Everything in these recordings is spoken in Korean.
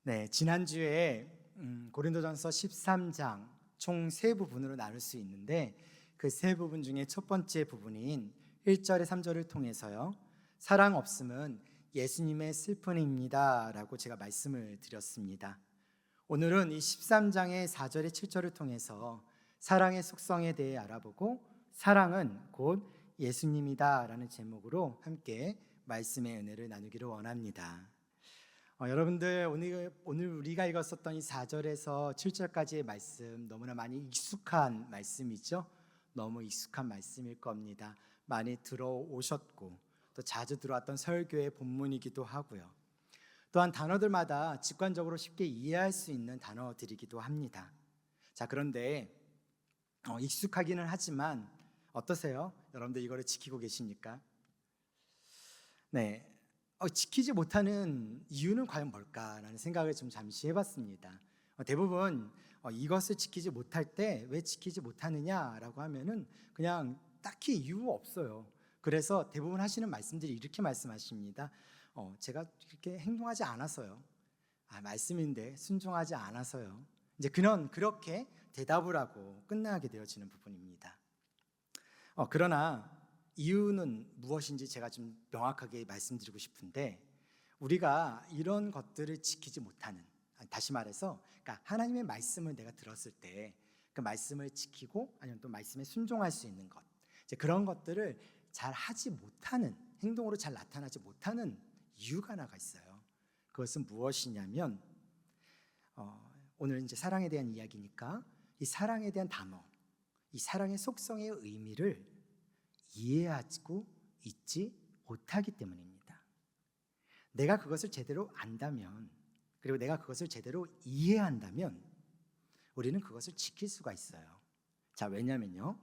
네, 지난주에 고린도전서 13장 총 세 부분으로 나눌 수 있는데 그 세 부분 중에 첫 번째 부분인 1절에 3절을 통해서요, 사랑 없음은 예수님의 슬픔입니다 라고 제가 말씀을 드렸습니다. 오늘은 이 13장의 4절에 7절을 통해서 사랑의 속성에 대해 알아보고 사랑은 곧 예수님이다 라는 제목으로 함께 말씀의 은혜를 나누기를 원합니다. 여러분들 오늘 우리가 읽었었던 이 4절에서 7절까지의 말씀 너무나 많이 익숙한 말씀이죠. 너무 익숙한 말씀일 겁니다. 많이 들어오셨고 또 자주 들어왔던 설교의 본문이기도 하고요. 또한 단어들마다 직관적으로 쉽게 이해할 수 있는 단어들이기도 합니다. 자, 그런데 익숙하기는 하지만 어떠세요? 여러분들 이거를 지키고 계십니까? 네. 지키지 못하는 이유는 과연 뭘까라는 생각을 좀 잠시 해봤습니다. 대부분 이것을 지키지 못할 때 왜 지키지 못하느냐라고 하면은 그냥 딱히 이유 없어요. 그래서 대부분 하시는 말씀들이 이렇게 말씀하십니다. 제가 이렇게 행동하지 않아서요. 말씀인데 순종하지 않아서요. 이제 그렇게 대답을 하고 끝나게 되어지는 부분입니다. 그러나 이유는 무엇인지 제가 좀 명확하게 말씀드리고 싶은데, 우리가 이런 것들을 지키지 못하는, 다시 말해서 그러니까 하나님의 말씀을 내가 들었을 때 그 말씀을 지키고 아니면 또 말씀에 순종할 수 있는 것, 이제 그런 것들을 잘 하지 못하는, 행동으로 잘 나타나지 못하는 이유가 하나가 있어요. 그것은 무엇이냐면 오늘 이제 사랑에 대한 이야기니까 이 사랑에 대한 단어, 이 사랑의 속성의 의미를 이해하고 있지 못하기 때문입니다. 내가 그것을 제대로 안다면, 그리고 내가 그것을 제대로 이해한다면 우리는 그것을 지킬 수가 있어요. 자, 왜냐면요,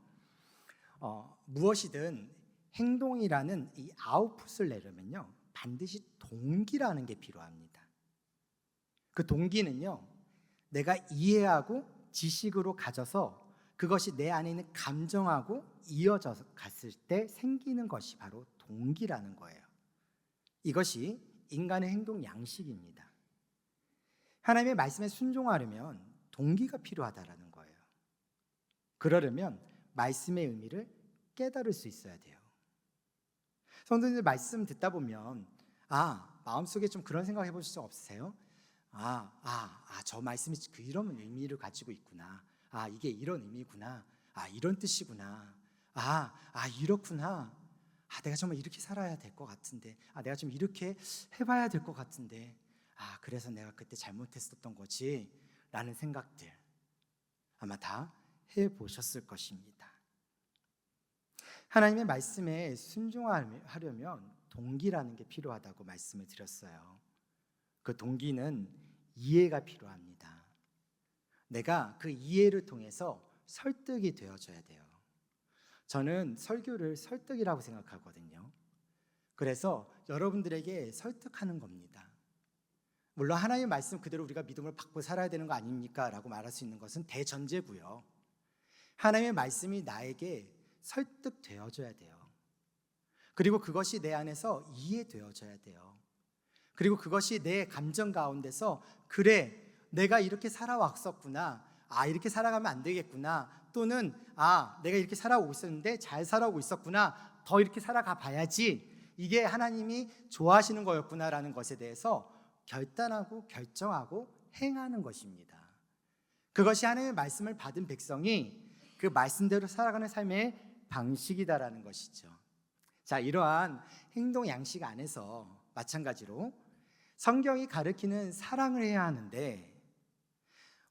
무엇이든 행동이라는 이 아웃풋을 내려면요 반드시 동기라는 게 필요합니다. 그 동기는요, 내가 이해하고 지식으로 가져서 그것이 내 안에 있는 감정하고 이어져 갔을 때 생기는 것이 바로 동기라는 거예요. 이것이 인간의 행동 양식입니다. 하나님의 말씀에 순종하려면 동기가 필요하다라는 거예요. 그러려면 말씀의 의미를 깨달을 수 있어야 돼요. 성도님들 말씀 듣다 보면 마음속에 좀 그런 생각 해보실 적 없으세요? 저 말씀이 이런 의미를 가지고 있구나. 이게 이런 의미구나. 이런 뜻이구나. 이렇구나. 내가 정말 이렇게 살아야 될 것 같은데. 내가 좀 이렇게 해봐야 될 것 같은데. 그래서 내가 그때 잘못했었던 거지. 라는 생각들 아마 다 해보셨을 것입니다. 하나님의 말씀에 순종하려면 동기라는 게 필요하다고 말씀을 드렸어요. 그 동기는 이해가 필요합니다. 내가 그 이해를 통해서 설득이 되어져야 돼요. 저는 설교를 설득이라고 생각하거든요. 그래서 여러분들에게 설득하는 겁니다. 물론 하나님의 말씀 그대로 우리가 믿음을 받고 살아야 되는 거 아닙니까? 라고 말할 수 있는 것은 대전제고요. 하나님의 말씀이 나에게 설득되어져야 돼요. 그리고 그것이 내 안에서 이해되어져야 돼요. 그리고 그것이 내 감정 가운데서 그래, 내가 이렇게 살아왔었구나, 이렇게 살아가면 안 되겠구나, 또는 내가 이렇게 살아오고 있었는데 잘 살아오고 있었구나, 더 이렇게 살아가 봐야지, 이게 하나님이 좋아하시는 거였구나라는 것에 대해서 결단하고 결정하고 행하는 것입니다. 그것이 하나님의 말씀을 받은 백성이 그 말씀대로 살아가는 삶의 방식이다라는 것이죠. 자, 이러한 행동 양식 안에서 마찬가지로 성경이 가르치는 사랑을 해야 하는데,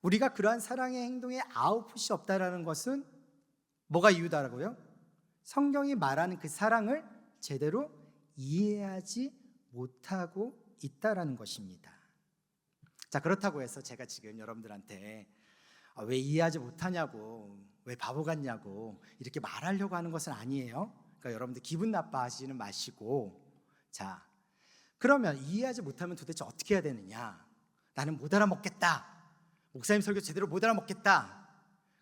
우리가 그러한 사랑의 행동에 아웃풋이 없다라는 것은 뭐가 이유다라고요? 성경이 말하는 그 사랑을 제대로 이해하지 못하고 있다라는 것입니다. 자, 그렇다고 해서 제가 지금 여러분들한테 왜 이해하지 못하냐고, 왜 바보 같냐고 이렇게 말하려고 하는 것은 아니에요. 그러니까 여러분들 기분 나빠하시는 마시고, 자, 그러면 이해하지 못하면 도대체 어떻게 해야 되느냐? 나는 못 알아먹겠다. 목사님 설교 제대로 못 알아먹겠다.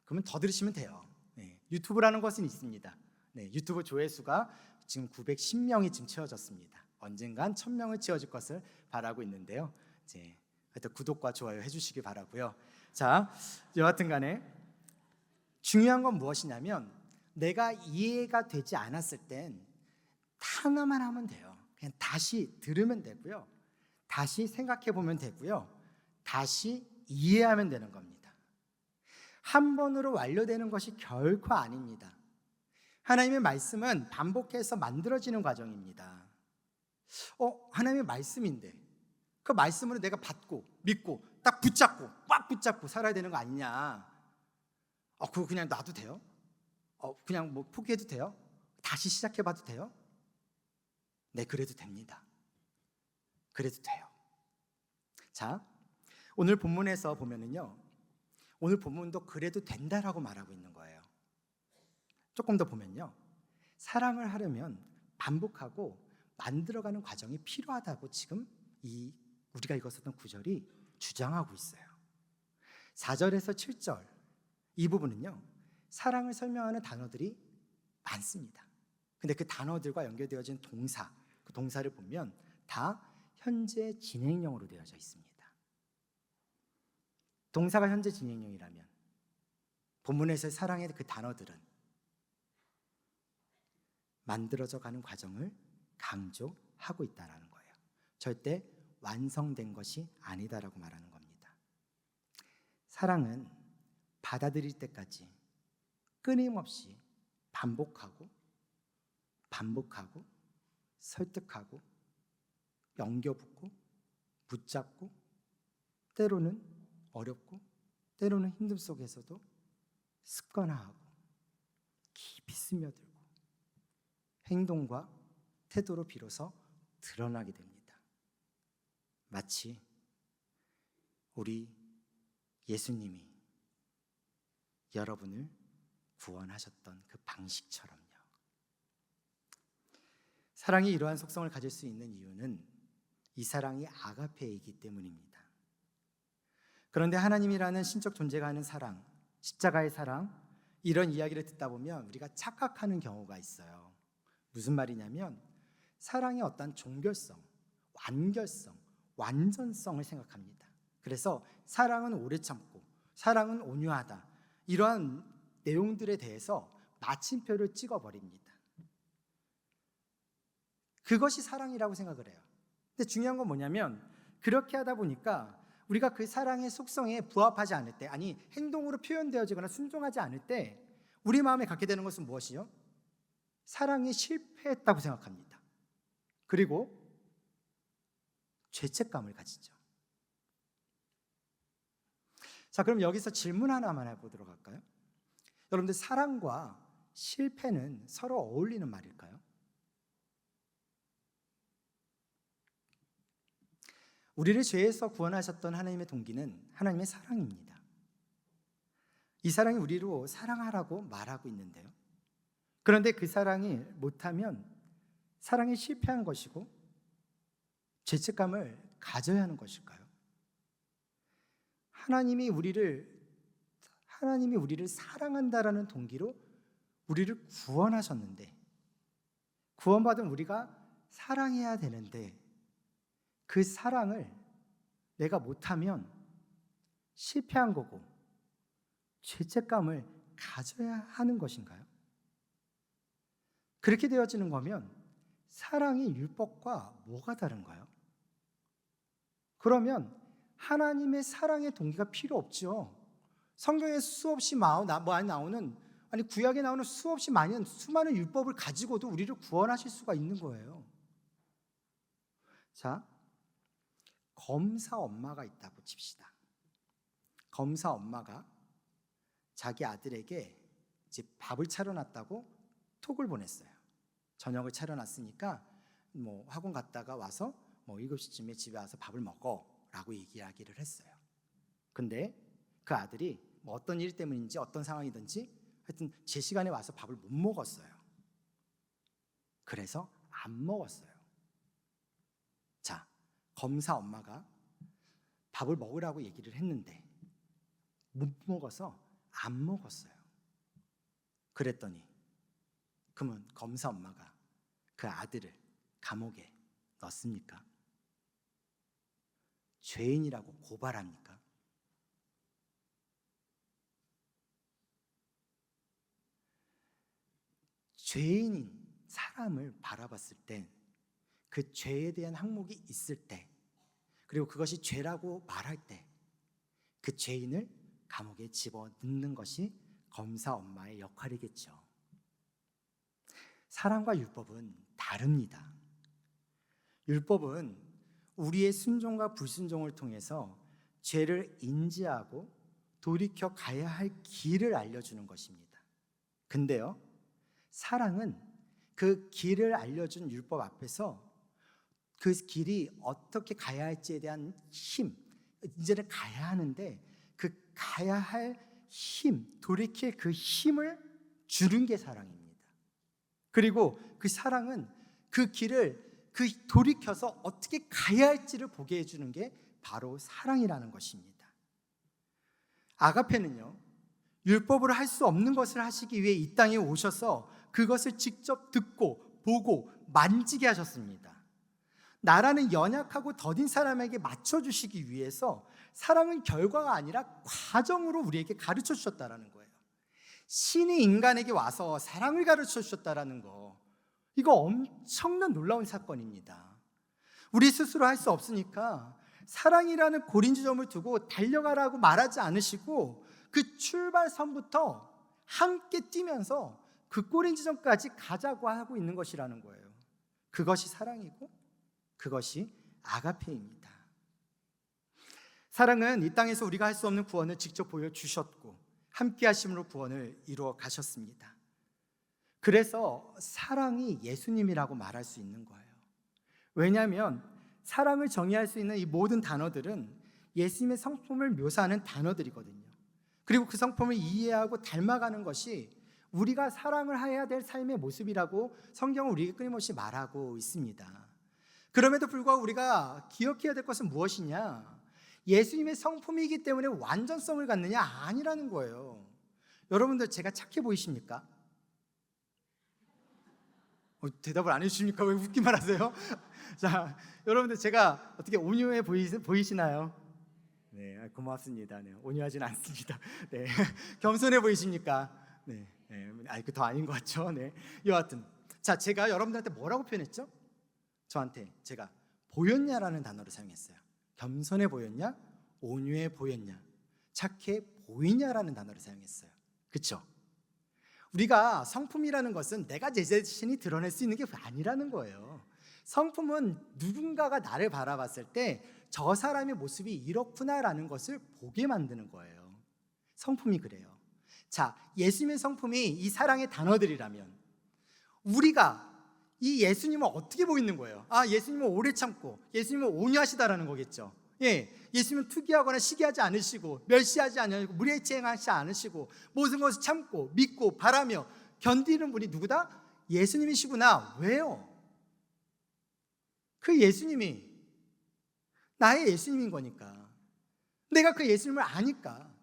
그러면 더 들으시면 돼요. 유튜브라는 것은 있습니다. 유튜브 조회수가 지금 910명이 지금 채워졌습니다. 언젠간 1000명을 채워줄 것을 바라고 있는데요. 이제 하여튼 구독과 좋아요 해주시기 바라고요. 자, 여하튼 간에 중요한 건 무엇이냐면 내가 이해가 되지 않았을 땐 하나만 하면 돼요. 그냥 다시 들으면 되고요. 다시 생각해 보면 되고요. 다시 이해하면 되는 겁니다. 한 번으로 완료되는 것이 결코 아닙니다. 하나님의 말씀은 반복해서 만들어지는 과정입니다. 하나님의 말씀인데 그 말씀으로 내가 받고 믿고 딱 붙잡고 꽉 붙잡고 살아야 되는 거 아니냐. 그거 그냥 놔도 돼요? 그냥 뭐 포기해도 돼요? 다시 시작해봐도 돼요? 네, 그래도 됩니다. 그래도 돼요. 자, 오늘 본문에서 보면은요, 오늘 본문도 그래도 된다라고 말하고 있는 거예요. 조금 더 보면요, 사랑을 하려면 반복하고 만들어가는 과정이 필요하다고 지금 우리가 읽었었던 구절이 주장하고 있어요. 4절에서 7절 이 부분은요, 사랑을 설명하는 단어들이 많습니다. 근데 그 단어들과 연결되어진 동사, 그 동사를 보면 다 현재 진행형으로 되어져 있습니다. 동사가 현재 진행형이라면 본문에서의 사랑의 그 단어들은 만들어져 가는 과정을 강조하고 있다는 거예요. 절대 완성된 것이 아니다라고 말하는 겁니다. 사랑은 받아들일 때까지 끊임없이 반복하고 설득하고 연겨붙고 붙잡고 때로는 어렵고 때로는 힘듦 속에서도 습관화하고 깊이 스며들고 행동과 태도로 비로소 드러나게 됩니다. 마치 우리 예수님이 여러분을 구원하셨던 그 방식처럼요. 사랑이 이러한 속성을 가질 수 있는 이유는 이 사랑이 아가페이기 때문입니다. 그런데 하나님이라는 신적 존재가 하는 사랑, 십자가의 사랑, 이런 이야기를 듣다 보면 우리가 착각하는 경우가 있어요. 무슨 말이냐면 사랑의 어떤 종결성, 완결성, 완전성을 생각합니다. 그래서 사랑은 오래 참고 사랑은 온유하다, 이러한 내용들에 대해서 마침표를 찍어버립니다. 그것이 사랑이라고 생각을 해요. 근데 중요한 건 뭐냐면 그렇게 하다 보니까 우리가 그 사랑의 속성에 부합하지 않을 때, 아니 행동으로 표현되어지거나 순종하지 않을 때 우리 마음에 갖게 되는 것은 무엇이요? 사랑이 실패했다고 생각합니다. 그리고 죄책감을 가지죠. 자, 그럼 여기서 질문 하나만 해보도록 할까요? 여러분들, 사랑과 실패는 서로 어울리는 말일까요? 우리를 죄에서 구원하셨던 하나님의 동기는 하나님의 사랑입니다. 이 사랑이 우리로 사랑하라고 말하고 있는데요. 그런데 그 사랑이 못하면 사랑이 실패한 것이고 죄책감을 가져야 하는 것일까요? 하나님이 우리를 사랑한다라는 동기로 우리를 구원하셨는데, 구원받은 우리가 사랑해야 되는데 그 사랑을 내가 못하면 실패한 거고 죄책감을 가져야 하는 것인가요? 그렇게 되어지는 거면 사랑이 율법과 뭐가 다른가요? 그러면 하나님의 사랑의 동기가 필요 없죠. 성경에 수없이 나오는, 아니 구약에 나오는 수없이 많은 수많은 율법을 가지고도 우리를 구원하실 수가 있는 거예요. 자, 검사 엄마가 있다고 칩시다. 검사 엄마가 자기 아들에게 이제 밥을 차려놨다고 톡을 보냈어요. 저녁을 차려놨으니까 뭐 학원 갔다가 와서 7시쯤에 집에 와서 밥을 먹어 라고 이야기를 했어요. 근데 그 아들이 어떤 일 때문인지 어떤 상황이든지 하여튼 제 시간에 와서 밥을 못 먹었어요. 그래서 안 먹었어요. 자, 검사 엄마가 밥을 먹으라고 얘기를 했는데 못 먹어서 안 먹었어요. 그랬더니 그러면 검사 엄마가 그 아들을 감옥에 넣습니까? 죄인이라고 고발합니까? 죄인인 사람을 바라봤을 때, 그 죄에 대한 항목이 있을 때, 그리고 그것이 죄라고 말할 때, 그 죄인을 감옥에 집어넣는 것이 검사 엄마의 역할이겠죠. 사랑과 율법은 다릅니다. 율법은 우리의 순종과 불순종을 통해서 죄를 인지하고 돌이켜 가야 할 길을 알려주는 것입니다. 근데요, 사랑은 그 길을 알려준 율법 앞에서 그 길이 어떻게 가야 할지에 대한 힘, 이제는 가야 하는데 그 가야 할 힘, 돌이킬 그 힘을 주는 게 사랑입니다. 그리고 그 사랑은 그 길을 돌이켜서 어떻게 가야 할지를 보게 해주는 게 바로 사랑이라는 것입니다. 아가페는요, 율법으로 할 수 없는 것을 하시기 위해 이 땅에 오셔서 그것을 직접 듣고 보고 만지게 하셨습니다. 나라는 연약하고 더딘 사람에게 맞춰주시기 위해서 사랑은 결과가 아니라 과정으로 우리에게 가르쳐 주셨다는 거예요. 신이 인간에게 와서 사랑을 가르쳐 주셨다는 거, 이거 엄청난 놀라운 사건입니다. 우리 스스로 할 수 없으니까 사랑이라는 고린 지점을 두고 달려가라고 말하지 않으시고 그 출발선부터 함께 뛰면서 그 고린 지점까지 가자고 하고 있는 것이라는 거예요. 그것이 사랑이고 그것이 아가페입니다. 사랑은 이 땅에서 우리가 할 수 없는 구원을 직접 보여주셨고 함께 하심으로 구원을 이루어 가셨습니다. 그래서 사랑이 예수님이라고 말할 수 있는 거예요. 왜냐하면 사랑을 정의할 수 있는 이 모든 단어들은 예수님의 성품을 묘사하는 단어들이거든요. 그리고 그 성품을 이해하고 닮아가는 것이 우리가 사랑을 해야 될 삶의 모습이라고 성경은 우리에게 끊임없이 말하고 있습니다. 그럼에도 불구하고 우리가 기억해야 될 것은 무엇이냐? 예수님의 성품이기 때문에 완전성을 갖느냐? 아니라는 거예요. 여러분들 제가 착해 보이십니까? 대답을 안 해주십니까? 왜 웃기만 하세요? 자, 여러분들 제가 어떻게 온유해 보이시나요? 네, 고맙습니다. 네, 온유하진 않습니다. 네, 겸손해 보이십니까? 네, 그 더 아닌 것 같죠? 네, 여하튼 자, 제가 여러분들한테 뭐라고 표현했죠? 저한테 제가 보였냐라는 단어를 사용했어요. 겸손해 보였냐? 온유해 보였냐? 착해 보이냐라는 단어를 사용했어요. 그렇죠? 우리가 성품이라는 것은 내가 제 자신이 드러낼 수 있는 게 아니라는 거예요. 성품은 누군가가 나를 바라봤을 때 저 사람의 모습이 이렇구나라는 것을 보게 만드는 거예요. 성품이 그래요. 자, 예수님의 성품이 이 사랑의 단어들이라면 우리가 이 예수님을 어떻게 보이는 거예요? 아, 예수님은 오래 참고 예수님은 온유하시다라는 거겠죠. 예, 예수님은 투기하거나 시기하지 않으시고 멸시하지 않으시고 무례행하지 않으시고 모든 것을 참고 믿고 바라며 견디는 분이 누구다? 예수님이시구나. 왜요? 그 예수님이 나의 예수님인 거니까. 내가 그 예수님을 아니까,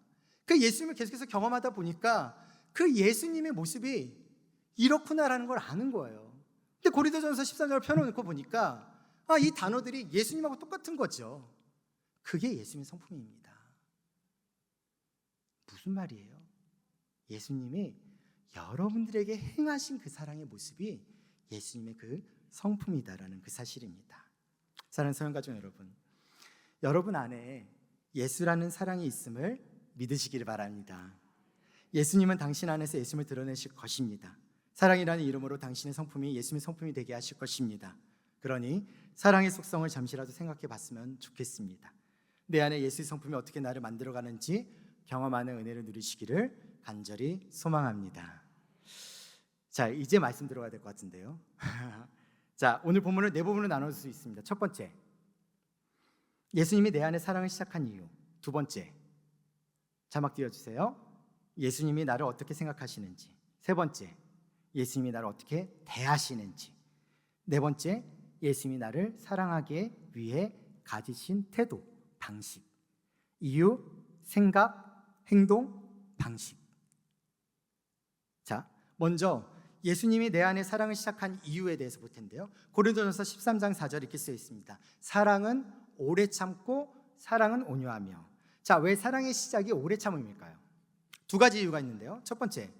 그 예수님을 계속해서 경험하다 보니까 그 예수님의 모습이 이렇구나라는 걸 아는 거예요. 근데 고린도전서 13장을 펴놓고 보니까 이 단어들이 예수님하고 똑같은 거죠. 그게 예수님의 성품입니다. 무슨 말이에요? 예수님이 여러분들에게 행하신 그 사랑의 모습이 예수님의 그 성품이다라는 그 사실입니다. 사랑하는 성령가족 여러분, 여러분 안에 예수라는 사랑이 있음을 믿으시기를 바랍니다. 예수님은 당신 안에서 예수님을 드러내실 것입니다. 사랑이라는 이름으로 당신의 성품이 예수님의 성품이 되게 하실 것입니다. 그러니 사랑의 속성을 잠시라도 생각해 봤으면 좋겠습니다. 내 안에 예수의 성품이 어떻게 나를 만들어가는지 경험하는 은혜를 누리시기를 간절히 소망합니다. 자, 이제 말씀 들어가야 될 것 같은데요. 자, 오늘 본문을 네 부분으로 나눌 수 있습니다. 첫 번째, 예수님이 내 안에 사랑을 시작한 이유. 두 번째, 자막 띄워주세요. 예수님이 나를 어떻게 생각하시는지. 세 번째, 예수님이 나를 어떻게 대하시는지. 네 번째, 예수님이 나를 사랑하기 위해 가지신 태도, 방식. 이유, 생각, 행동, 방식. 자, 먼저 예수님이 내 안에 사랑을 시작한 이유에 대해서 볼 텐데요. 고린도전서 13장 4절 이렇게 쓰여 있습니다. 사랑은 오래 참고 사랑은 온유하며. 자, 왜 사랑의 시작이 오래 참음일까요? 두 가지 이유가 있는데요. 첫 번째,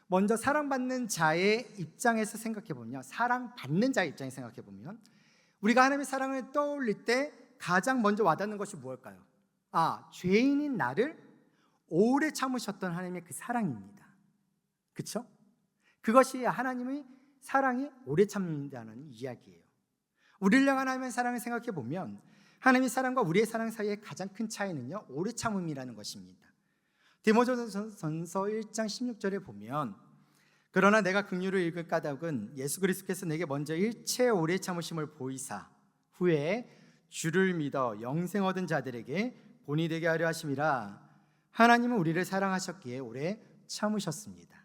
먼저 사랑받는 자의 입장에서 생각해 보면요, 사랑받는 자의 입장에서 생각해 보면 우리가 하나님의 사랑을 떠올릴 때 가장 먼저 와닿는 것이 무엇일까요? 죄인인 나를 오래 참으셨던 하나님의 그 사랑입니다. 그렇죠? 그것이 하나님의 사랑이 오래 참는다는 이야기예요. 우리를 향한 하나님의 사랑을 생각해 보면 하나님의 사랑과 우리의 사랑 사이의 가장 큰 차이는요, 오래 참음이라는 것입니다. 디모데전서 1장 16절에 보면 그러나 내가 긍휼을 읽을 까닭은 예수 그리스도께서 내게 먼저 일체 오래 참으심을 보이사 후에 주를 믿어 영생 얻은 자들에게 본이 되게 하려 하심이라. 하나님은 우리를 사랑하셨기에 오래 참으셨습니다.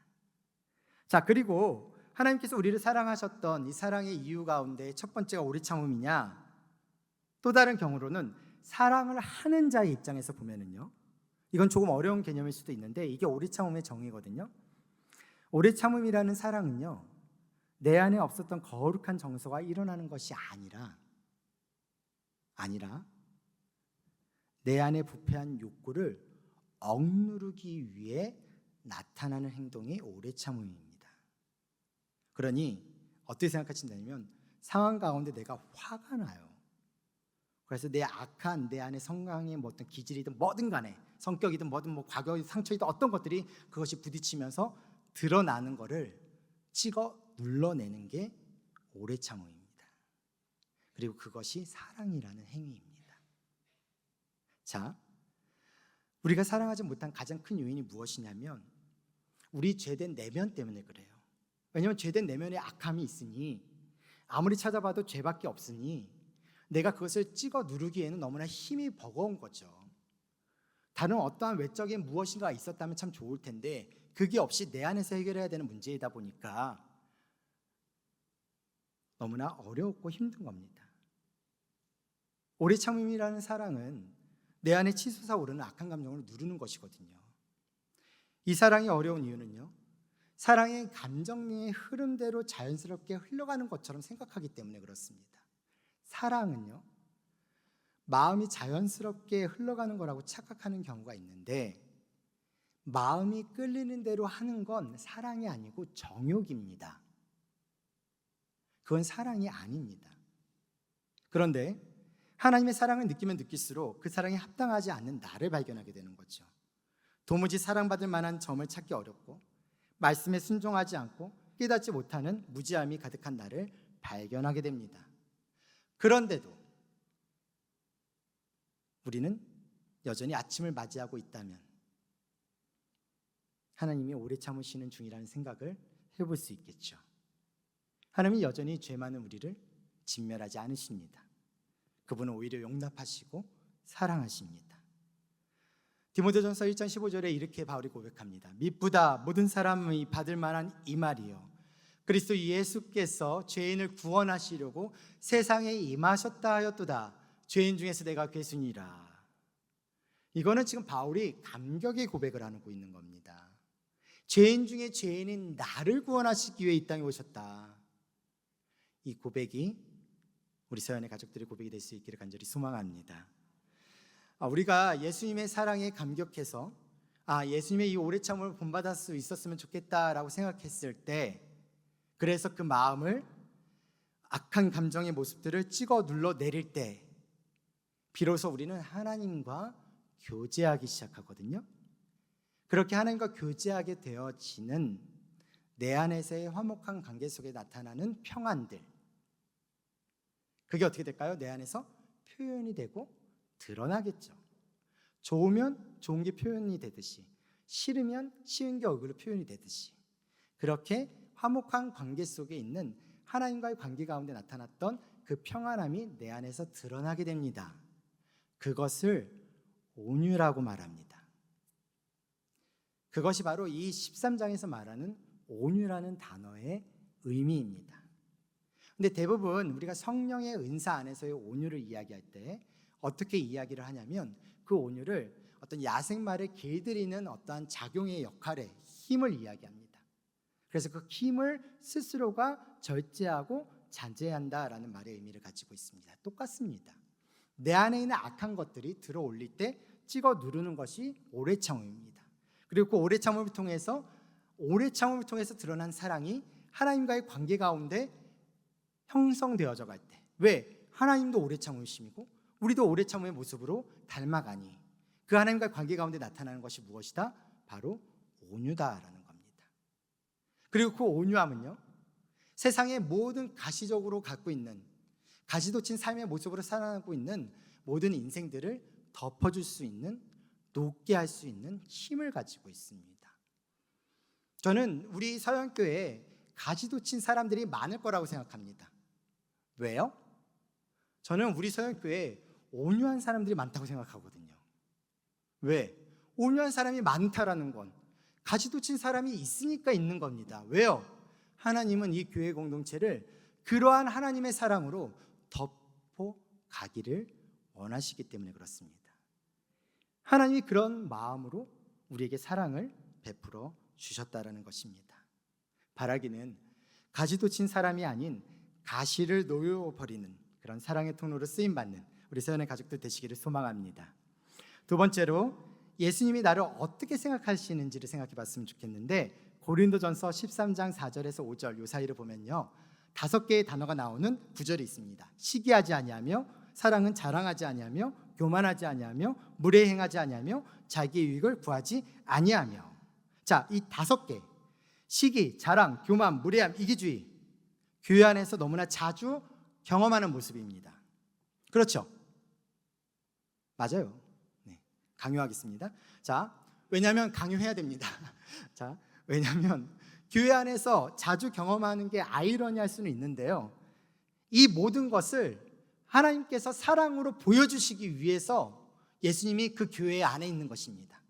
자, 그리고 하나님께서 우리를 사랑하셨던 이 사랑의 이유 가운데 첫 번째가 오래 참음이냐? 또 다른 경우로는 사랑을 하는 자의 입장에서 보면은요, 이건 조금 어려운 개념일 수도 있는데 이게 오래 참음의 정의거든요. 오래 참음이라는 사랑은요, 내 안에 없었던 거룩한 정서가 일어나는 것이 아니라 내 안에 부패한 욕구를 억누르기 위해 나타나는 행동이 오래 참음입니다. 그러니 어떻게 생각하신다면 상황 가운데 내가 화가 나요. 그래서 내 악한 내 안에 성강의 어떤 기질이든 뭐든 간에 성격이든 뭐든 과거의 상처이든 어떤 것들이 그것이 부딪히면서 드러나는 것을 찍어 눌러내는 게 오래 참음입니다. 그리고 그것이 사랑이라는 행위입니다. 자, 우리가 사랑하지 못한 가장 큰 요인이 무엇이냐면 우리 죄된 내면 때문에 그래요. 왜냐하면 죄된 내면에 악함이 있으니 아무리 찾아봐도 죄밖에 없으니 내가 그것을 찍어 누르기에는 너무나 힘이 버거운 거죠. 다른 어떠한 외적인 무엇인가가 있었다면 참 좋을 텐데 그게 없이 내 안에서 해결해야 되는 문제이다 보니까 너무나 어렵고 힘든 겁니다. 오래 참음이라는 사랑은 내 안에 치솟아 오르는 악한 감정을 누르는 것이거든요. 이 사랑이 어려운 이유는요, 사랑의 감정의 흐름대로 자연스럽게 흘러가는 것처럼 생각하기 때문에 그렇습니다. 사랑은요, 마음이 자연스럽게 흘러가는 거라고 착각하는 경우가 있는데 마음이 끌리는 대로 하는 건 사랑이 아니고 정욕입니다. 그건 사랑이 아닙니다. 그런데 하나님의 사랑을 느끼면 느낄수록 그 사랑에 합당하지 않는 나를 발견하게 되는 거죠. 도무지 사랑받을 만한 점을 찾기 어렵고 말씀에 순종하지 않고 깨닫지 못하는 무지함이 가득한 나를 발견하게 됩니다. 그런데도 우리는 여전히 아침을 맞이하고 있다면 하나님이 오래 참으시는 중이라는 생각을 해볼 수 있겠죠. 하나님이 여전히 죄 많은 우리를 진멸하지 않으십니다. 그분은 오히려 용납하시고 사랑하십니다. 디모데전서 1장 15절에 이렇게 바울이 고백합니다. 미쁘다 모든 사람이 받을 만한 이 말이요 그리스도 예수께서 죄인을 구원하시려고 세상에 임하셨다 하였도다. 죄인 중에서 내가 괴순이라. 이거는 지금 바울이 감격의 고백을 하고 있는 겁니다. 죄인 중에 죄인인 나를 구원하시기 위해 이 땅에 오셨다. 이 고백이 우리 서연의 가족들의 고백이 될 수 있기를 간절히 소망합니다. 우리가 예수님의 사랑에 감격해서 예수님의 이 오래 참음을 본받을 수 있었으면 좋겠다라고 생각했을 때, 그래서 그 마음을 악한 감정의 모습들을 찍어 눌러 내릴 때 비로소 우리는 하나님과 교제하기 시작하거든요. 그렇게 하나님과 교제하게 되어지는 내 안에서의 화목한 관계 속에 나타나는 평안들, 그게 어떻게 될까요? 내 안에서 표현이 되고 드러나겠죠. 좋으면 좋은 게 표현이 되듯이, 싫으면 싫은 게 얼굴로 표현이 되듯이, 그렇게 화목한 관계 속에 있는 하나님과의 관계 가운데 나타났던 그 평안함이 내 안에서 드러나게 됩니다. 그것을 온유라고 말합니다. 그것이 바로 이 13장에서 말하는 온유라는 단어의 의미입니다. 근데 대부분 우리가 성령의 은사 안에서의 온유를 이야기할 때 어떻게 이야기를 하냐면 그 온유를 어떤 야생마를 길들이는 어떠한 작용의 역할에 힘을 이야기합니다. 그래서 그 힘을 스스로가 절제하고 자제한다라는 말의 의미를 가지고 있습니다. 똑같습니다. 내 안에 있는 악한 것들이 들어올릴 때 찍어 누르는 것이 오래 참음입니다. 그리고 그 오래 참음을 통해서 드러난 사랑이 하나님과의 관계 가운데 형성되어져 갈 때, 왜? 하나님도 오래 참으심이고 우리도 오래 참음의 모습으로 닮아가니 그 하나님과의 관계 가운데 나타나는 것이 무엇이다? 바로 온유다라는 겁니다. 그리고 그 온유함은요, 세상의 모든 가시적으로 갖고 있는, 가시돋친 삶의 모습으로 살아가고 있는 모든 인생들을 덮어줄 수 있는, 높게 할 수 있는 힘을 가지고 있습니다. 저는 우리 서영교회에 가시돋친 사람들이 많을 거라고 생각합니다. 왜요? 저는 우리 서영교회에 온유한 사람들이 많다고 생각하거든요. 왜? 온유한 사람이 많다라는 건 가시돋친 사람이 있으니까 있는 겁니다. 왜요? 하나님은 이 교회 공동체를 그러한 하나님의 사랑으로 덮어가기를 원하시기 때문에 그렇습니다. 하나님이 그런 마음으로 우리에게 사랑을 베풀어 주셨다라는 것입니다. 바라기는 가시돋친 사람이 아닌 가시를 놓여버리는 그런 사랑의 통로로 쓰임받는 우리 세연의 가족들 되시기를 소망합니다. 두 번째로, 예수님이 나를 어떻게 생각하시는지를 생각해 봤으면 좋겠는데, 고린도전서 13장 4절에서 5절 요 사이를 보면요, 5개의 단어가 나오는 구절이 있습니다. 시기하지 아니하며, 사랑은 자랑하지 아니하며, 교만하지 아니하며, 무례행하지 아니하며, 자기 유익을 구하지 아니하며. 자, 이 5개, 시기, 자랑, 교만, 무례함, 이기주의, 교회 안에서 너무나 자주 경험하는 모습입니다. 그렇죠? 맞아요. 네, 강요하겠습니다. 자, 왜냐하면 강요해야 됩니다. 자, 왜냐하면 교회 안에서 자주 경험하는 게 아이러니할 수는 있는데요, 이 모든 것을 하나님께서 사랑으로 보여주시기 위해서 예수님이 그 교회 안에 있는 것입니다.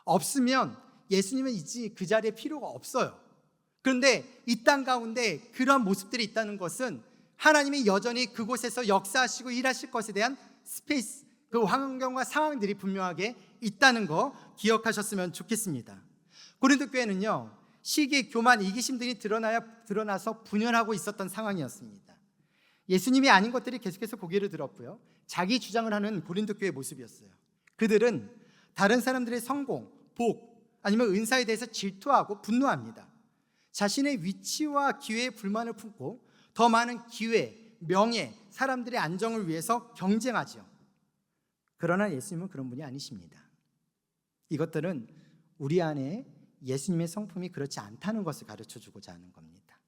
없으면 예수님은 그 자리에 필요가 없어요. 그런데 이 땅 가운데 그런 모습들이 있다는 것은 하나님이 여전히 그곳에서 역사하시고 일하실 것에 대한 스페이스, 그 환경과 상황들이 분명하게 있다는 거 기억하셨으면 좋겠습니다. 고린도 교회는요, 시기, 교만, 이기심들이 드러나서 분열하고 있었던 상황이었습니다. 예수님이 아닌 것들이 계속해서 고개를 들었고요, 자기 주장을 하는 고린도 교회의 모습이었어요. 그들은 다른 사람들의 성공, 복, 아니면 은사에 대해서 질투하고 분노합니다. 자신의 위치와 기회에 불만을 품고 더 많은 기회, 명예, 사람들의 안정을 위해서 경쟁하죠. 그러나 예수님은 그런 분이 아니십니다. 이것들은 우리 안에 예수님의 성품이 그렇지 않다는 것을 가르쳐주고자 하는 겁니다.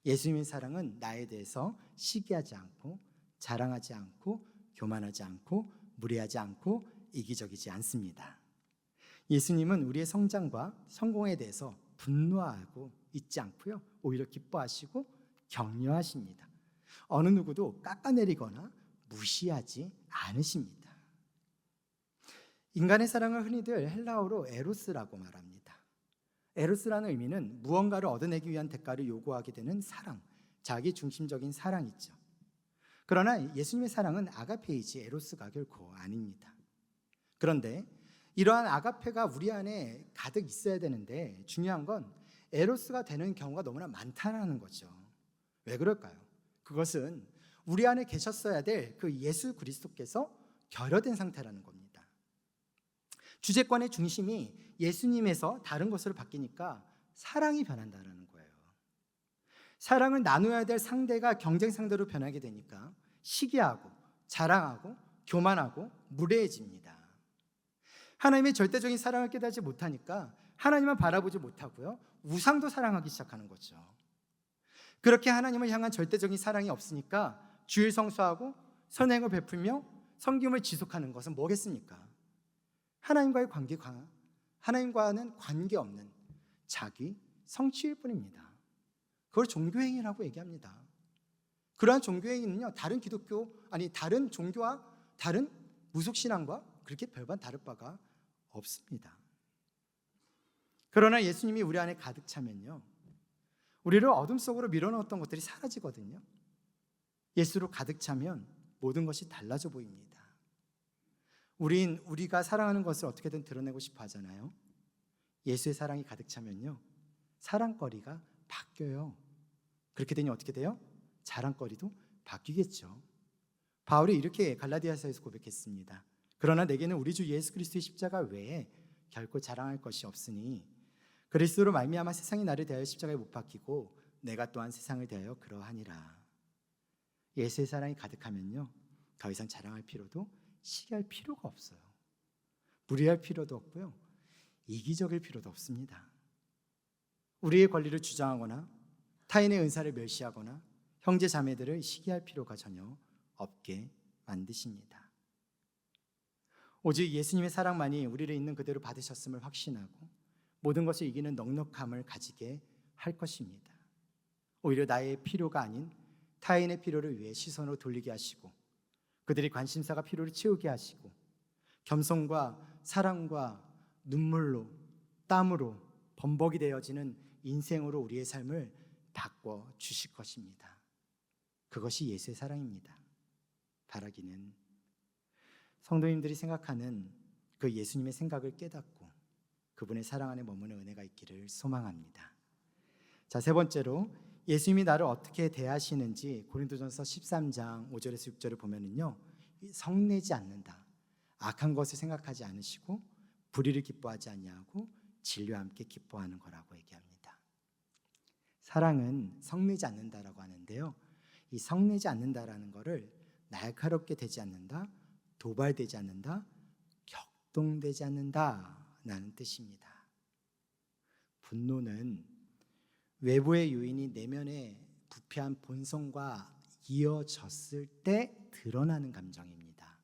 예수님의 사랑은 나에 대해서 시기하지 않고, 자랑하지 않고, 교만하지 않고, 무례하지 않고, 이기적이지 않습니다. 예수님은 우리의 성장과 성공에 대해서 분노하고 있지 않고요, 오히려 기뻐하시고 격려하십니다. 어느 누구도 깎아내리거나 무시하지 않으십니다. 인간의 사랑을 흔히들 헬라어로 에로스라고 말합니다. 에로스라는 의미는 무언가를 얻어내기 위한 대가를 요구하게 되는 사랑, 자기 중심적인 사랑이죠. 그러나 예수님의 사랑은 아가페이지 에로스가 결코 아닙니다. 그런데 이러한 아가페가 우리 안에 가득 있어야 되는데, 중요한 건 에로스가 되는 경우가 너무나 많다는 거죠. 왜 그럴까요? 그것은 우리 안에 계셨어야 될 그 예수 그리스도께서 결여된 상태라는 겁니다. 주제권의 중심이 예수님에서 다른 것으로 바뀌니까 사랑이 변한다는 거예요. 사랑을 나누어야 될 상대가 경쟁 상대로 변하게 되니까 시기하고 자랑하고 교만하고 무례해집니다. 하나님의 절대적인 사랑을 깨닫지 못하니까 하나님만 바라보지 못하고요, 우상도 사랑하기 시작하는 거죠. 그렇게 하나님을 향한 절대적인 사랑이 없으니까 주일 성수하고 선행을 베풀며 섬김을 지속하는 것은 뭐겠습니까? 하나님과는 관계없는 자기 성취일 뿐입니다. 그걸 종교행위라고 얘기합니다. 그러한 종교행위는요, 다른 종교와 다른 무속신앙과 그렇게 별반 다를 바가 없습니다. 그러나 예수님이 우리 안에 가득 차면요, 우리를 어둠 속으로 밀어넣었던 것들이 사라지거든요. 예수로 가득 차면 모든 것이 달라져 보입니다. 우리가 사랑하는 것을 어떻게든 드러내고 싶어 하잖아요. 예수의 사랑이 가득 차면요, 사랑거리가 바뀌어요. 그렇게 되니 어떻게 돼요? 자랑거리도 바뀌겠죠. 바울이 이렇게 갈라디아서에서 고백했습니다. 그러나 내게는 우리 주 예수 그리스도의 십자가 외에 결코 자랑할 것이 없으니 그리스도로 말미암아 세상이 나를 대하여 십자가에 못 박히고 내가 또한 세상을 대하여 그러하니라. 예수의 사랑이 가득하면요, 더 이상 자랑할 필요도 시기할 필요가 없어요. 무리할 필요도 없고요, 이기적일 필요도 없습니다. 우리의 권리를 주장하거나 타인의 은사를 멸시하거나 형제 자매들을 시기할 필요가 전혀 없게 만드십니다. 오직 예수님의 사랑만이 우리를 있는 그대로 받으셨음을 확신하고 모든 것을 이기는 넉넉함을 가지게 할 것입니다. 오히려 나의 필요가 아닌 타인의 필요를 위해 시선을 돌리게 하시고 그들의 관심사가 필요를 채우게 하시고 겸손과 사랑과 눈물로 땀으로 범벅이 되어지는 인생으로 우리의 삶을 바꿔 주실 것입니다. 그것이 예수의 사랑입니다. 바라기는 성도님들이 생각하는 그 예수님의 생각을 깨닫고 그분의 사랑 안에 머무는 은혜가 있기를 소망합니다. 자, 세 번째로 예수님이 나를 어떻게 대하시는지 고린도전서 13장 5절에서 6절을 보면은요, 성내지 않는다, 악한 것을 생각하지 않으시고 불의를 기뻐하지 아니하고 진리와 함께 기뻐하는 거라고 얘기합니다. 사랑은 성내지 않는다라고 하는데요, 이 성내지 않는다라는 거를 날카롭게 되지 않는다, 도발되지 않는다, 격동되지 않는다라는 뜻입니다. 분노는 외부의 요인이 내면의 부패한 본성과 이어졌을 때 드러나는 감정입니다.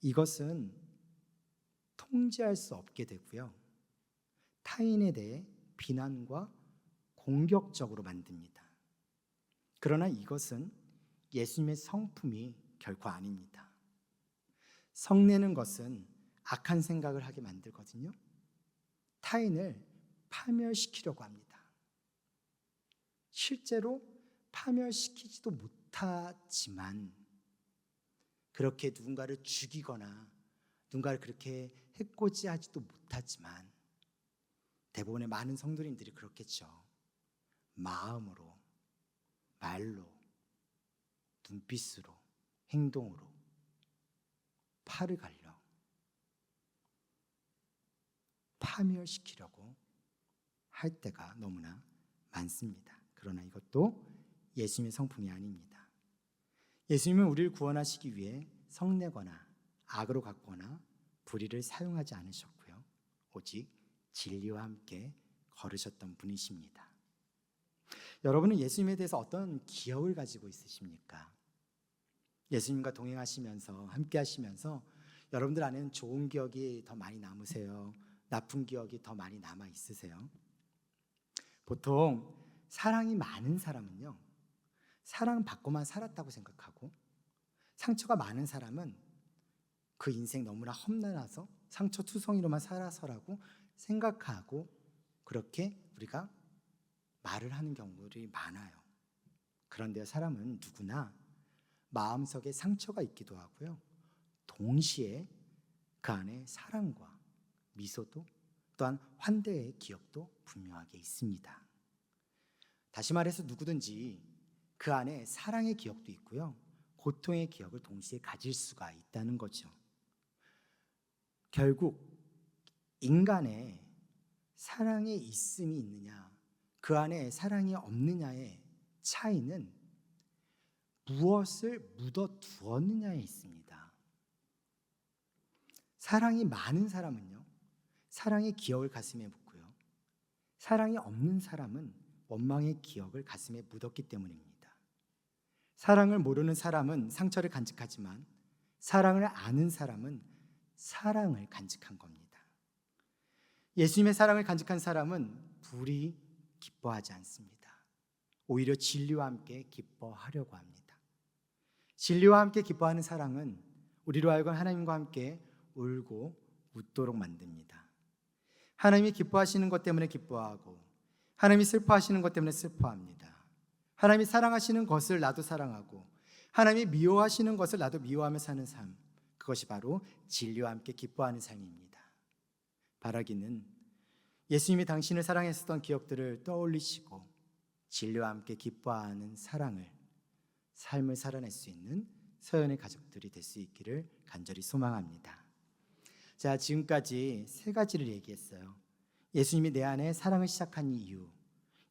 이것은 통제할 수 없게 되고요, 타인에 대해 비난과 공격적으로 만듭니다. 그러나 이것은 예수님의 성품이 결코 아닙니다. 성내는 것은 악한 생각을 하게 만들거든요. 타인을 파멸시키려고 합니다. 실제로 파멸시키지도 못하지만 그렇게 누군가를 죽이거나 누군가를 그렇게 해코지하지도 못하지만 대부분의 많은 성도님들이 그렇겠죠. 마음으로, 말로, 눈빛으로, 행동으로 팔을 갈려 파멸시키려고 할 때가 너무나 많습니다. 그러나 이것도 예수님의 성품이 아닙니다. 예수님은 우리를 구원하시기 위해 성내거나 악으로 가꾸거나 불의를 사용하지 않으셨고요, 오직 진리와 함께 걸으셨던 분이십니다. 여러분은 예수님에 대해서 어떤 기억을 가지고 있으십니까? 예수님과 동행하시면서 함께 하시면서 여러분들 안에는 좋은 기억이 더 많이 남으세요? 나쁜 기억이 더 많이 남아 있으세요? 보통 사랑이 많은 사람은요, 사랑받고만 살았다고 생각하고 상처가 많은 사람은 그 인생 너무나 험난해서 상처투성이로만 살아서라고 생각하고 그렇게 우리가 말을 하는 경우들이 많아요. 그런데 사람은 누구나 마음속에 상처가 있기도 하고요, 동시에 그 안에 사랑과 미소도 또한 환대의 기억도 분명하게 있습니다. 다시 말해서 누구든지 그 안에 사랑의 기억도 있고요, 고통의 기억을 동시에 가질 수가 있다는 거죠. 결국 인간의 사랑에 있음이 있느냐, 그 안에 사랑이 없느냐의 차이는 무엇을 묻어두었느냐에 있습니다. 사랑이 많은 사람은요, 사랑의 기억을 가슴에 묻고요, 사랑이 없는 사람은 원망의 기억을 가슴에 묻었기 때문입니다. 사랑을 모르는 사람은 상처를 간직하지만 사랑을 아는 사람은 사랑을 간직한 겁니다. 예수님의 사랑을 간직한 사람은 불이 기뻐하지 않습니다. 오히려 진리와 함께 기뻐하려고 합니다. 진리와 함께 기뻐하는 사랑은 우리로 하여금 하나님과 함께 울고 웃도록 만듭니다. 하나님이 기뻐하시는 것 때문에 기뻐하고 하나님이 슬퍼하시는 것 때문에 슬퍼합니다. 하나님이 사랑하시는 것을 나도 사랑하고 하나님이 미워하시는 것을 나도 미워하며 사는 삶, 그것이 바로 진리와 함께 기뻐하는 삶입니다. 바라기는 예수님이 당신을 사랑했었던 기억들을 떠올리시고 진리와 함께 기뻐하는 사랑을, 삶을 살아낼 수 있는 서연의 가족들이 될 수 있기를 간절히 소망합니다. 자, 지금까지 세 가지를 얘기했어요. 예수님이 내 안에 사랑을 시작한 이유,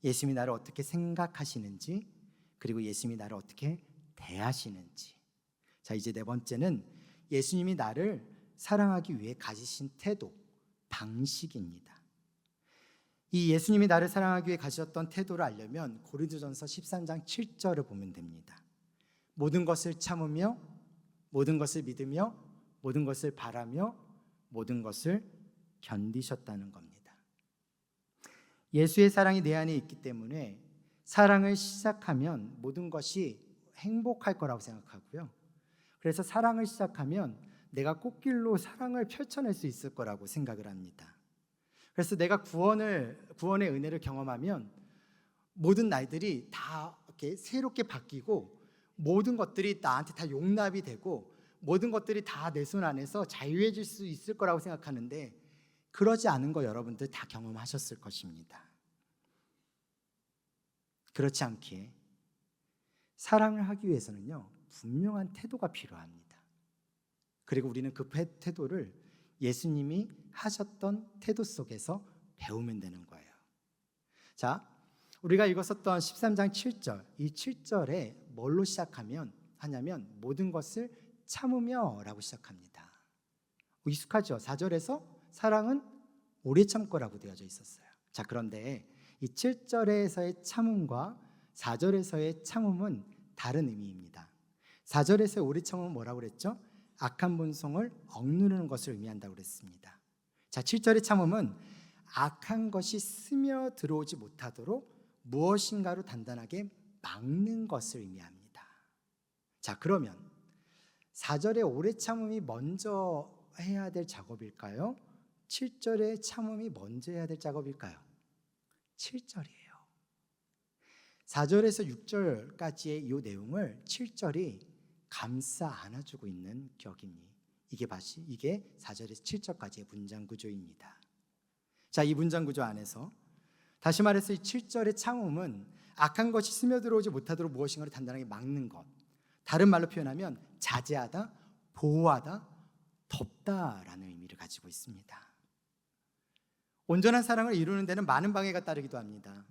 예수님이 나를 어떻게 생각하시는지, 그리고 예수님이 나를 어떻게 대하시는지. 자, 이제 네 번째는 예수님이 나를 사랑하기 위해 가지신 태도, 방식입니다. 이 예수님이 나를 사랑하기 위해 가지셨던 태도를 알려면 고린도전서 13장 7절을 보면 됩니다. 모든 것을 참으며, 모든 것을 믿으며, 모든 것을 바라며, 모든 것을 견디셨다는 겁니다. 예수의 사랑이 내 안에 있기 때문에 사랑을 시작하면 모든 것이 행복할 거라고 생각하고요. 그래서 사랑을 시작하면 내가 꽃길로 사랑을 펼쳐낼 수 있을 거라고 생각을 합니다. 그래서 내가 구원의 은혜를 경험하면 모든 날들이 다 이렇게 새롭게 바뀌고 모든 것들이 나한테 다 용납이 되고 모든 것들이 다 내 손 안에서 자유해질 수 있을 거라고 생각하는데 그러지 않은 거 여러분들 다 경험하셨을 것입니다. 그렇지 않기에 사랑을 하기 위해서는요, 분명한 태도가 필요합니다. 그리고 우리는 그 태도를 예수님이 하셨던 태도 속에서 배우면 되는 거예요. 자, 우리가 읽었었던 13장 7절, 이 7절에 뭘로 하냐면 모든 것을 참으며 라고 시작합니다. 익숙하죠? 4절에서 사랑은 오래 참고라고 되어져 있었어요. 자, 그런데 이 7절에서의 참음과 4절에서의 참음은 다른 의미입니다. 4절에서의 오래 참음은 뭐라고 그랬죠? 악한 본성을 억누르는 것을 의미한다고 그랬습니다. 자, 7절의 참음은 악한 것이 스며 들어오지 못하도록 무엇인가로 단단하게 막는 것을 의미합니다. 자, 그러면 4절의 오래 참음이 먼저 해야 될 작업일까요? 7절의 참음이 먼저 해야 될 작업일까요? 7절이에요. 4절에서 6절까지의 이 내용을 7절이 감싸 안아주고 있는 격이니 이게 4절에서 7절까지의 문장 구조입니다. 자, 이 문장 구조 안에서 다시 말해서 이 7절의 참음은 악한 것이 스며들어오지 못하도록 무엇인가를 단단하게 막는 것, 다른 말로 표현하면 자제하다, 보호하다, 덮다라는 의미를 가지고 있습니다. 온전한 사랑을 이루는 데는 많은 방해가 따르기도 합니다.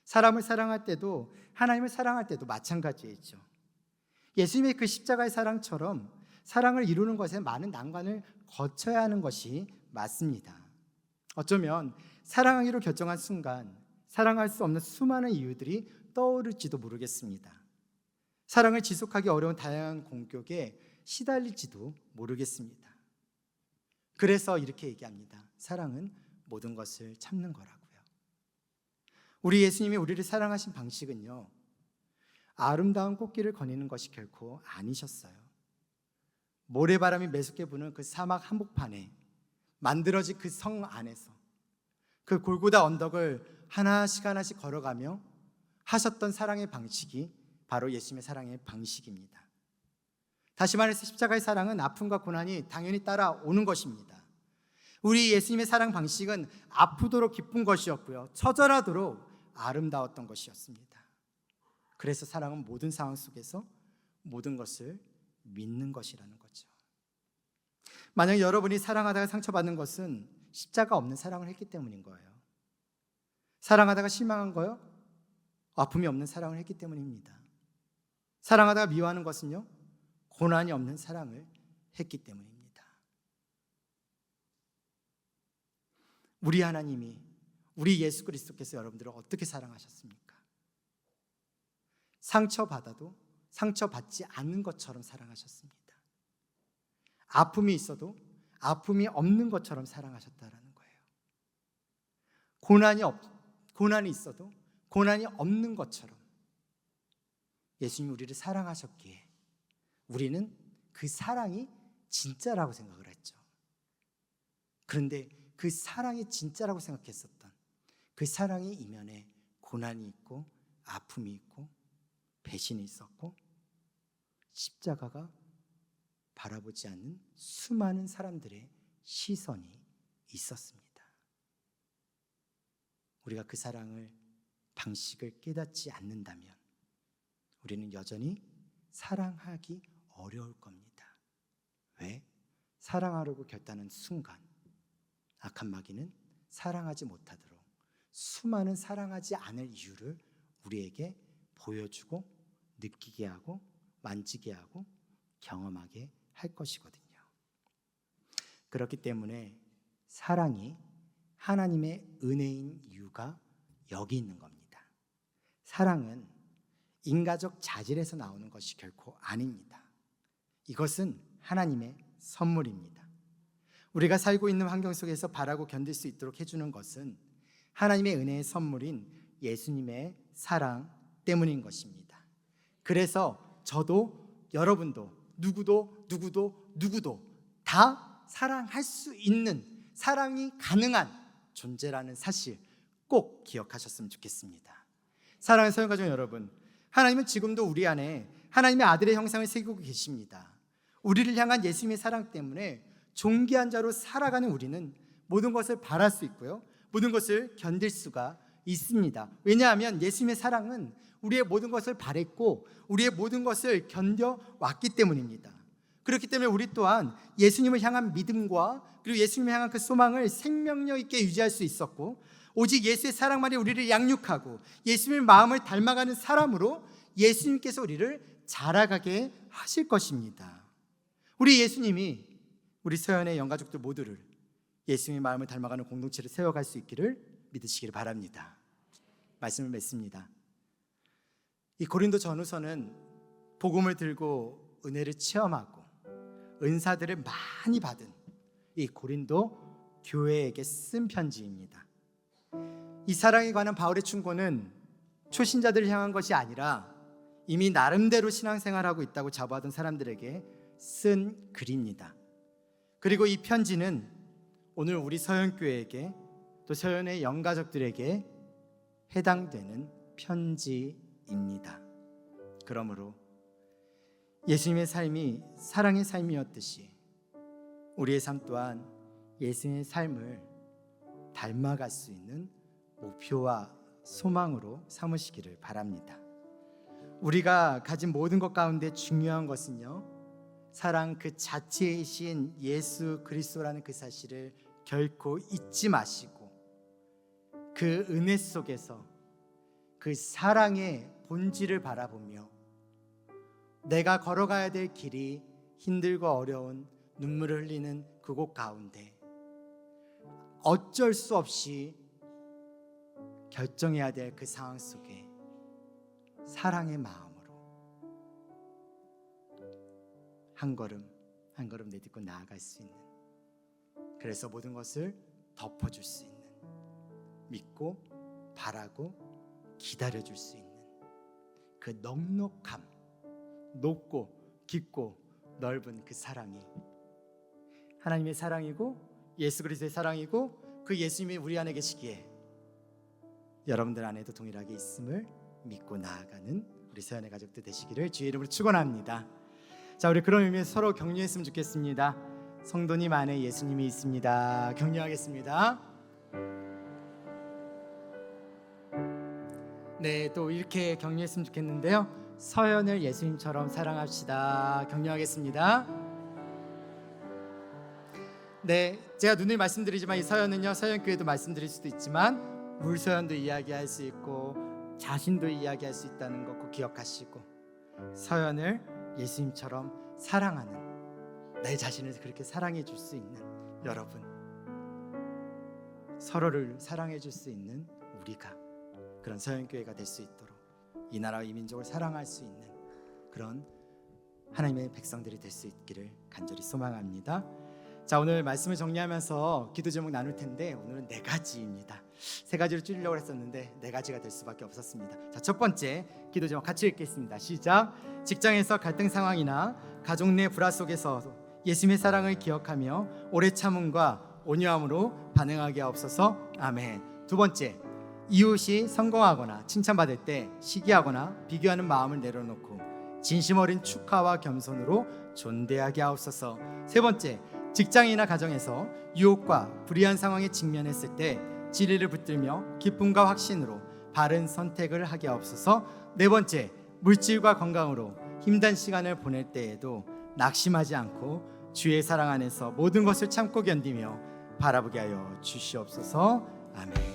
사람을 사랑할 때도 하나님을 사랑할 때도 마찬가지이죠. 예수님의 그 십자가의 사랑처럼 사랑을 이루는 것에 많은 난관을 거쳐야 하는 것이 맞습니다. 어쩌면 사랑하기로 결정한 순간 사랑할 수 없는 수많은 이유들이 떠오를지도 모르겠습니다. 사랑을 지속하기 어려운 다양한 공격에 시달릴지도 모르겠습니다. 그래서 이렇게 얘기합니다. 사랑은 모든 것을 참는 거라고요. 우리 예수님이 우리를 사랑하신 방식은요, 아름다운 꽃길을 거니는 것이 결코 아니셨어요. 모래바람이 매섭게 부는 그 사막 한복판에 만들어진 그 성 안에서 그 골고다 언덕을 하나씩 하나씩 걸어가며 하셨던 사랑의 방식이 바로 예수님의 사랑의 방식입니다. 다시 말해서 십자가의 사랑은 아픔과 고난이 당연히 따라오는 것입니다. 우리 예수님의 사랑 방식은 아프도록 기쁜 것이었고요, 처절하도록 아름다웠던 것이었습니다. 그래서 사랑은 모든 상황 속에서 모든 것을 믿는 것이라는 거죠. 만약 여러분이 사랑하다가 상처받는 것은 십자가 없는 사랑을 했기 때문인 거예요. 사랑하다가 실망한 거요? 아픔이 없는 사랑을 했기 때문입니다. 사랑하다가 미워하는 것은요? 고난이 없는 사랑을 했기 때문입니다. 우리 하나님이, 우리 예수 그리스도께서 여러분들을 어떻게 사랑하셨습니까? 상처받아도 상처받지 않는 것처럼 사랑하셨습니다. 아픔이 있어도 아픔이 없는 것처럼 사랑하셨다라는 거예요. 고난이 있어도 고난이 없는 것처럼 예수님이 우리를 사랑하셨기에 우리는 그 사랑이 진짜라고 생각을 했죠. 그런데 그 사랑이 진짜라고 생각했었던 그 사랑의 이면에 고난이 있고 아픔이 있고 배신이 있었고 십자가가 바라보지 않는 수많은 사람들의 시선이 있었습니다. 우리가 그 사랑을 방식을 깨닫지 않는다면 우리는 여전히 사랑하기 어려울 겁니다. 왜? 사랑하려고 결단한 순간 악한 마귀는 사랑하지 못하도록 수많은 사랑하지 않을 이유를 우리에게 보여주고 느끼게 하고 만지게 하고 경험하게 할 것이거든요. 그렇기 때문에 사랑이 하나님의 은혜인 이유가 여기 있는 겁니다. 사랑은 인간적 자질에서 나오는 것이 결코 아닙니다. 이것은 하나님의 선물입니다. 우리가 살고 있는 환경 속에서 바라고 견딜 수 있도록 해주는 것은 하나님의 은혜의 선물인 예수님의 사랑 때문인 것입니다. 그래서 저도 여러분도 누구도 다 사랑할 수 있는, 사랑이 가능한 존재라는 사실 꼭 기억하셨으면 좋겠습니다. 사랑하는 사랑가족 여러분, 하나님은 지금도 우리 안에 하나님의 아들의 형상을 새기고 계십니다. 우리를 향한 예수님의 사랑 때문에 존귀한 자로 살아가는 우리는 모든 것을 바랄 수 있고요, 모든 것을 견딜 수가 있습니다. 왜냐하면 예수님의 사랑은 우리의 모든 것을 바랬고 우리의 모든 것을 견뎌왔기 때문입니다. 그렇기 때문에 우리 또한 예수님을 향한 믿음과 그리고 예수님을 향한 그 소망을 생명력 있게 유지할 수 있었고, 오직 예수의 사랑만이 우리를 양육하고 예수님의 마음을 닮아가는 사람으로 예수님께서 우리를 자라가게 하실 것입니다. 우리 예수님이 우리 서연의 영가족들 모두를 예수님의 마음을 닮아가는 공동체를 세워갈 수 있기를 믿으시기를 바랍니다. 말씀을 맺습니다. 이 고린도 전후서는 복음을 들고 은혜를 체험하고 은사들을 많이 받은 이 고린도 교회에게 쓴 편지입니다. 이 사랑에 관한 바울의 충고는 초신자들을 향한 것이 아니라 이미 나름대로 신앙생활하고 있다고 자부하던 사람들에게 쓴 글입니다. 그리고 이 편지는 오늘 우리 서연교회에게 또 서연의 영가족들에게 해당되는 편지입니다. 그러므로 예수님의 삶이 사랑의 삶이었듯이 우리의 삶 또한 예수님의 삶을 닮아갈 수 있는 목표와 소망으로 삼으시기를 바랍니다. 우리가 가진 모든 것 가운데 중요한 것은요, 사랑 그 자체이신 예수 그리스도라는 그 사실을 결코 잊지 마시고 그 은혜 속에서 그 사랑의 본질을 바라보며 내가 걸어가야 될 길이 힘들고 어려운 눈물을 흘리는 그곳 가운데 어쩔 수 없이 결정해야 될 그 상황 속에 사랑의 마음으로 한 걸음 한 걸음 내딛고 나아갈 수 있는, 그래서 모든 것을 덮어줄 수 있는, 믿고 바라고 기다려줄 수 있는 그 넉넉함, 높고 깊고 넓은 그 사랑이 하나님의 사랑이고 예수 그리스도의 사랑이고 그 예수님이 우리 안에 계시기에 여러분들 안에도 동일하게 있음을 믿고 나아가는 우리 서연의 가족들 되시기를 주의 이름으로 축원합니다. 자, 우리 그런 의미에서 서로 격려했으면 좋겠습니다. 성도님 안에 예수님이 있습니다. 격려하겠습니다. 네, 또 이렇게 격려했으면 좋겠는데요, 서연을 예수님처럼 사랑합시다. 격려하겠습니다. 네, 제가 누누이 말씀드리지만 이 서연은요, 서연교회도 말씀드릴 수도 있지만 물서연도 이야기할 수 있고 자신도 이야기할 수 있다는 거 꼭 기억하시고, 서연을 예수님처럼 사랑하는, 내 자신을 그렇게 사랑해 줄 수 있는 여러분, 서로를 사랑해 줄 수 있는 우리가 그런 서연교회가 될 수 있도록 이 나라와 이 민족을 사랑할 수 있는 그런 하나님의 백성들이 될 수 있기를 간절히 소망합니다. 자, 오늘 말씀을 정리하면서 기도 제목 나눌 텐데 오늘은 4가지입니다. 3가지로 줄이려고 했었는데 4가지가 될 수밖에 없었습니다. 자, 첫 번째 기도 제목 같이 읽겠습니다. 시작. 직장에서 갈등 상황이나 가족 내 불화 속에서 예수님의 사랑을 기억하며 오래 참음과 온유함으로 반응하게 하옵소서. 아멘. 두 번째, 이웃이 성공하거나 칭찬받을 때 시기하거나 비교하는 마음을 내려놓고 진심 어린 축하와 겸손으로 존대하게 하옵소서. 세 번째, 직장이나 가정에서 유혹과 불리한 상황에 직면했을 때 진리를 붙들며 기쁨과 확신으로 바른 선택을 하게 하옵소서. 네 번째, 물질과 건강으로 힘든 시간을 보낼 때에도 낙심하지 않고 주의 사랑 안에서 모든 것을 참고 견디며 바라보게 하여 주시옵소서. 아멘.